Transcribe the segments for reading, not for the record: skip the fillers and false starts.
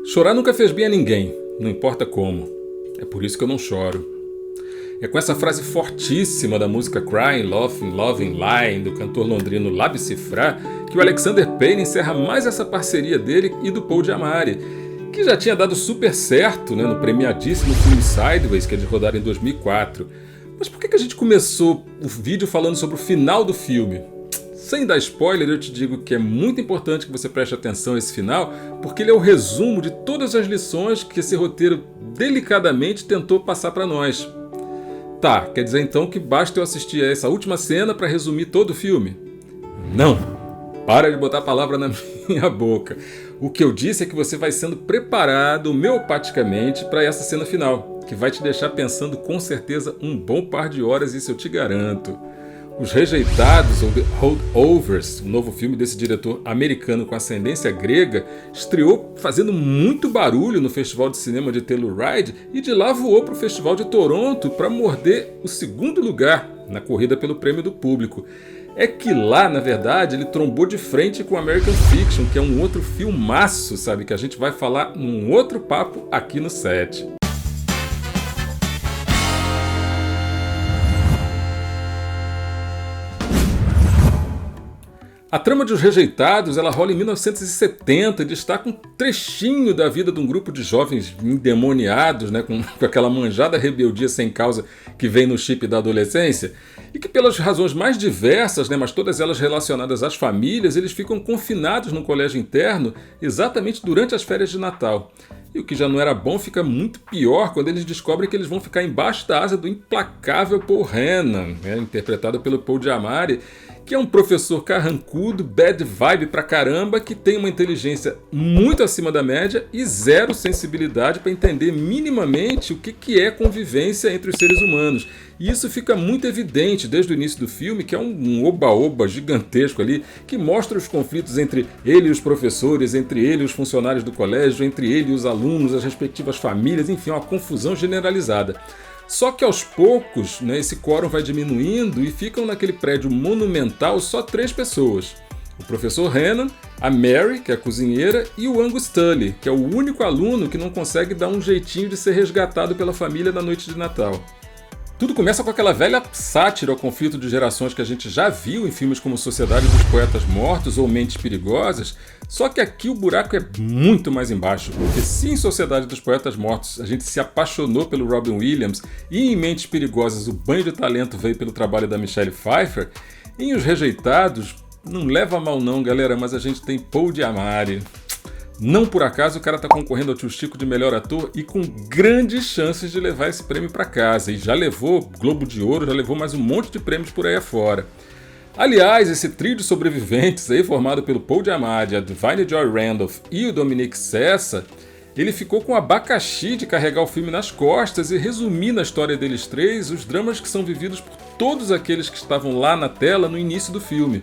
Chorar nunca fez bem a ninguém, não importa como. É por isso que eu não choro. É com essa frase fortíssima da música Crying, Laughing, Loving, Lying, do cantor londrino Labi Siffre, que o Alexander Payne encerra mais essa parceria dele e do Paul Giamatti, que já tinha dado super certo, no premiadíssimo filme Sideways, que é de rodar em 2004. Mas por que a gente começou o vídeo falando sobre o final do filme? Sem dar spoiler, eu te digo que é muito importante que você preste atenção a esse final, porque ele é o resumo de todas as lições que esse roteiro delicadamente tentou passar para nós. Tá, quer dizer então que basta eu assistir a essa última cena para resumir todo o filme? Não! Para de botar a palavra na minha boca. O que eu disse é que você vai sendo preparado homeopaticamente para essa cena final, que vai te deixar pensando com certeza um bom par de horas, isso eu te garanto. Os Rejeitados, ou The Holdovers, o novo filme desse diretor americano com ascendência grega, estreou fazendo muito barulho no Festival de Cinema de Telluride e de lá voou para o Festival de Toronto para morder o segundo lugar na corrida pelo prêmio do público. É que lá, na verdade, ele trombou de frente com American Fiction, que é um outro filmaço, sabe, que a gente vai falar num outro papo aqui no set. A trama de Os Rejeitados ela rola em 1970 e destaca um trechinho da vida de um grupo de jovens endemoniados, com aquela manjada rebeldia sem causa que vem no chip da adolescência, e que pelas razões mais diversas, mas todas elas relacionadas às famílias, eles ficam confinados no colégio interno exatamente durante as férias de Natal. E o que já não era bom fica muito pior quando eles descobrem que eles vão ficar embaixo da asa do implacável Paul Hannon, interpretado pelo Paul Giamatti, que é um professor carrancudo, bad vibe pra caramba, que tem uma inteligência muito acima da média e zero sensibilidade para entender minimamente o que é convivência entre os seres humanos. E isso fica muito evidente desde o início do filme, que é um oba-oba gigantesco ali, que mostra os conflitos entre ele e os professores, entre ele e os funcionários do colégio, entre ele e os alunos, as respectivas famílias, enfim, uma confusão generalizada. Só que aos poucos, esse quórum vai diminuindo e ficam naquele prédio monumental só 3 pessoas. O professor Hannon, a Mary, que é a cozinheira, e o Angus Tully, que é o único aluno que não consegue dar um jeitinho de ser resgatado pela família na noite de Natal. Tudo começa com aquela velha sátira ao conflito de gerações que a gente já viu em filmes como Sociedade dos Poetas Mortos ou Mentes Perigosas, só que aqui o buraco é muito mais embaixo, porque se em Sociedade dos Poetas Mortos a gente se apaixonou pelo Robin Williams e em Mentes Perigosas o banho de talento veio pelo trabalho da Michelle Pfeiffer, em Os Rejeitados, não leva a mal não galera, mas a gente tem Paul Giamatti. Não por acaso o cara está concorrendo ao Tio Chico de melhor ator e com grandes chances de levar esse prêmio para casa. E já levou Globo de Ouro, já levou mais um monte de prêmios por aí afora. Aliás, esse trio de sobreviventes aí formado pelo Paul Giamatti, a Da'Vine Joy Randolph e o Dominic Sessa, ele ficou com o abacaxi de carregar o filme nas costas e resumir na história deles três os dramas que são vividos por todos aqueles que estavam lá na tela no início do filme.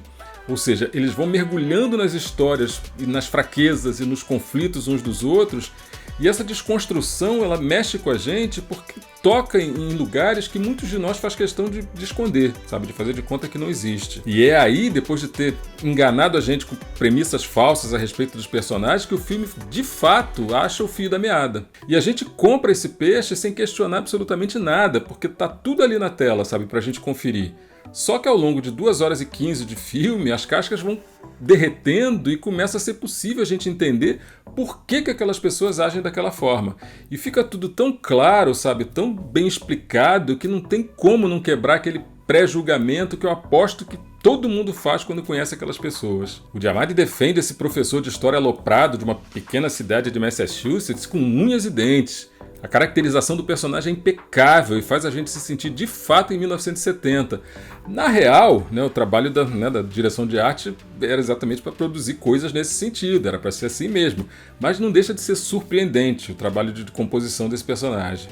Ou seja, eles vão mergulhando nas histórias e nas fraquezas e nos conflitos uns dos outros, e essa desconstrução ela mexe com a gente porque toca em lugares que muitos de nós faz questão de esconder, sabe? De fazer de conta que não existe. E é aí, depois de ter enganado a gente com premissas falsas a respeito dos personagens, que o filme de fato acha o fio da meada. E a gente compra esse peixe sem questionar absolutamente nada, porque tá tudo ali na tela, sabe? Pra gente conferir. Só que ao longo de 2 horas e 15 de filme, as cascas vão derretendo e começa a ser possível a gente entender por que aquelas pessoas agem daquela forma. E fica tudo tão claro, sabe, tão bem explicado, que não tem como não quebrar aquele pré-julgamento que eu aposto que todo mundo faz quando conhece aquelas pessoas. O Giamatti defende esse professor de história aloprado de uma pequena cidade de Massachusetts com unhas e dentes. A caracterização do personagem é impecável e faz a gente se sentir de fato em 1970. Na real, o trabalho da direção de arte era exatamente para produzir coisas nesse sentido, era para ser assim mesmo, mas não deixa de ser surpreendente o trabalho de composição desse personagem.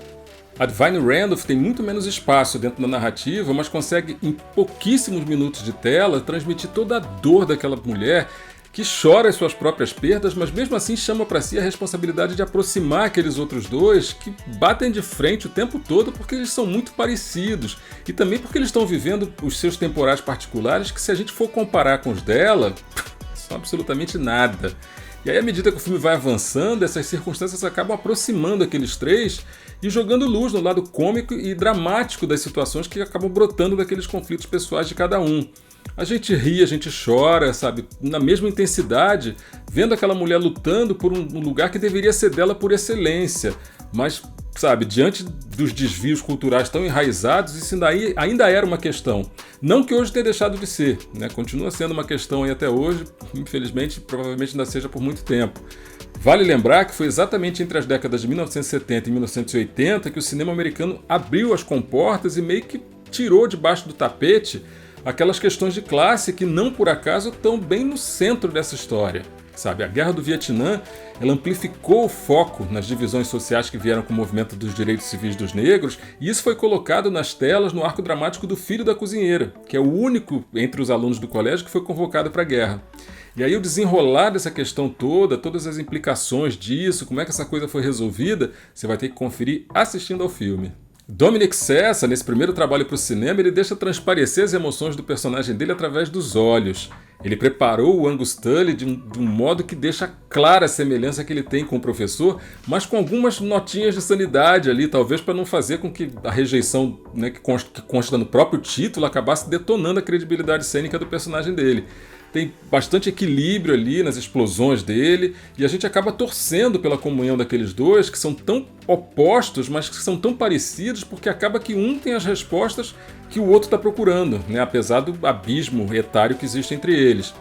A Da'Vine Randolph tem muito menos espaço dentro da narrativa, mas consegue em pouquíssimos minutos de tela transmitir toda a dor daquela mulher que chora as suas próprias perdas, mas mesmo assim chama para si a responsabilidade de aproximar aqueles outros dois que batem de frente o tempo todo porque eles são muito parecidos e também porque eles estão vivendo os seus temporais particulares que, se a gente for comparar com os dela, são absolutamente nada. E aí, à medida que o filme vai avançando, essas circunstâncias acabam aproximando aqueles três e jogando luz no lado cômico e dramático das situações que acabam brotando daqueles conflitos pessoais de cada um. A gente ri, a gente chora, sabe, na mesma intensidade, vendo aquela mulher lutando por um lugar que deveria ser dela por excelência. Mas, sabe, diante dos desvios culturais tão enraizados, isso ainda era uma questão. Não que hoje tenha deixado de ser, né? Continua sendo uma questão aí até hoje, infelizmente, provavelmente ainda seja por muito tempo. Vale lembrar que foi exatamente entre as décadas de 1970 e 1980 que o cinema americano abriu as comportas e meio que tirou debaixo do tapete aquelas questões de classe que não por acaso estão bem no centro dessa história. Sabe, a Guerra do Vietnã, ela amplificou o foco nas divisões sociais que vieram com o movimento dos direitos civis dos negros, e isso foi colocado nas telas no arco dramático do Filho da Cozinheira, que é o único entre os alunos do colégio que foi convocado para a guerra. E aí o desenrolar dessa questão toda, todas as implicações disso, como é que essa coisa foi resolvida, você vai ter que conferir assistindo ao filme. Dominic Sessa, nesse primeiro trabalho para o cinema, ele deixa transparecer as emoções do personagem dele através dos olhos. Ele preparou o Angus Tully de um modo que deixa clara a semelhança que ele tem com o professor, mas com algumas notinhas de sanidade ali, talvez para não fazer com que a rejeição, né, que consta no próprio título acabasse detonando a credibilidade cênica do personagem dele. Tem bastante equilíbrio ali nas explosões dele, e a gente acaba torcendo pela comunhão daqueles dois, que são tão opostos, mas que são tão parecidos, porque acaba que um tem as respostas que o outro está procurando, né? Apesar do abismo etário que existe entre eles.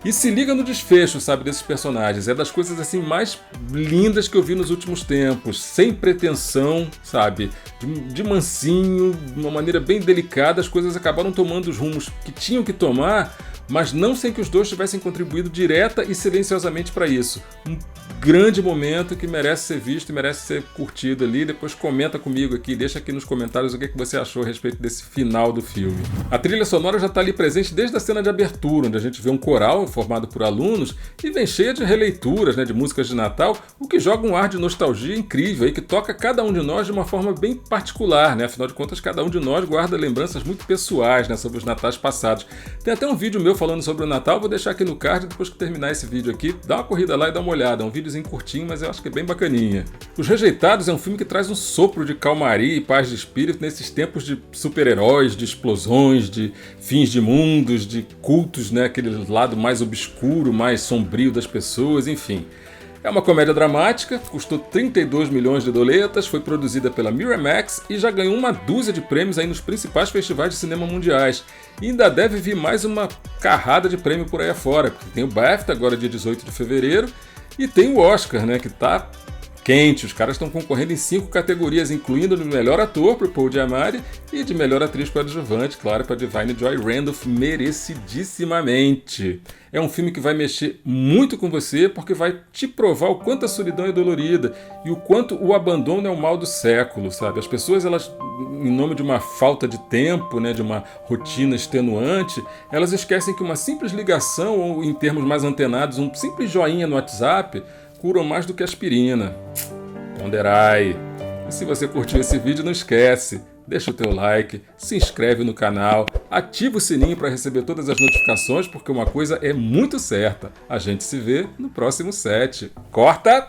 E se liga no desfecho, sabe, desses personagens. É das coisas assim mais lindas que eu vi nos últimos tempos, sem pretensão, sabe, de mansinho, de uma maneira bem delicada. As coisas acabaram tomando os rumos que tinham que tomar, mas não sem que os dois tivessem contribuído direta e silenciosamente para isso. Um grande momento que merece ser visto e merece ser curtido ali. Depois comenta comigo aqui, deixa aqui nos comentários o que você achou a respeito desse final do filme. A trilha sonora já está ali presente desde a cena de abertura, onde a gente vê um coral formado por alunos e vem cheia de releituras, né, de músicas de Natal, o que joga um ar de nostalgia incrível aí, que toca cada um de nós de uma forma bem particular, né? Afinal de contas, cada um de nós guarda lembranças muito pessoais, né, sobre os natais passados. Tem até um vídeo meu falando sobre o Natal, vou deixar aqui no card depois que terminar esse vídeo aqui. Dá uma corrida lá e dá uma olhada, é um videozinho curtinho, mas eu acho que é bem bacaninha. Os Rejeitados é um filme que traz um sopro de calmaria e paz de espírito nesses tempos de super-heróis, de explosões, de fins de mundos, de cultos, né, aquele lado mais obscuro, mais sombrio das pessoas, enfim. É uma comédia dramática, custou 32 milhões de doletas, foi produzida pela Miramax e já ganhou uma dúzia de prêmios aí nos principais festivais de cinema mundiais. E ainda deve vir mais uma carrada de prêmio por aí afora, porque tem o BAFTA agora dia 18 de fevereiro e tem o Oscar, né, que tá quente. Os caras estão concorrendo em 5 categorias, incluindo de melhor ator para o Paul Giamatti e de melhor atriz coadjuvante, claro, para Da'Vine Joy Randolph, merecidissimamente. É um filme que vai mexer muito com você, porque vai te provar o quanto a solidão é dolorida e o quanto o abandono é o mal do século, sabe? As pessoas, elas, em nome de uma falta de tempo, né, de uma rotina extenuante, elas esquecem que uma simples ligação, ou em termos mais antenados, um simples joinha no WhatsApp, curam mais do que aspirina. Ponderai. E se você curtiu esse vídeo, não esquece, deixa o teu like, se inscreve no canal, ativa o sininho para receber todas as notificações, porque uma coisa é muito certa, a gente se vê no próximo set. Corta!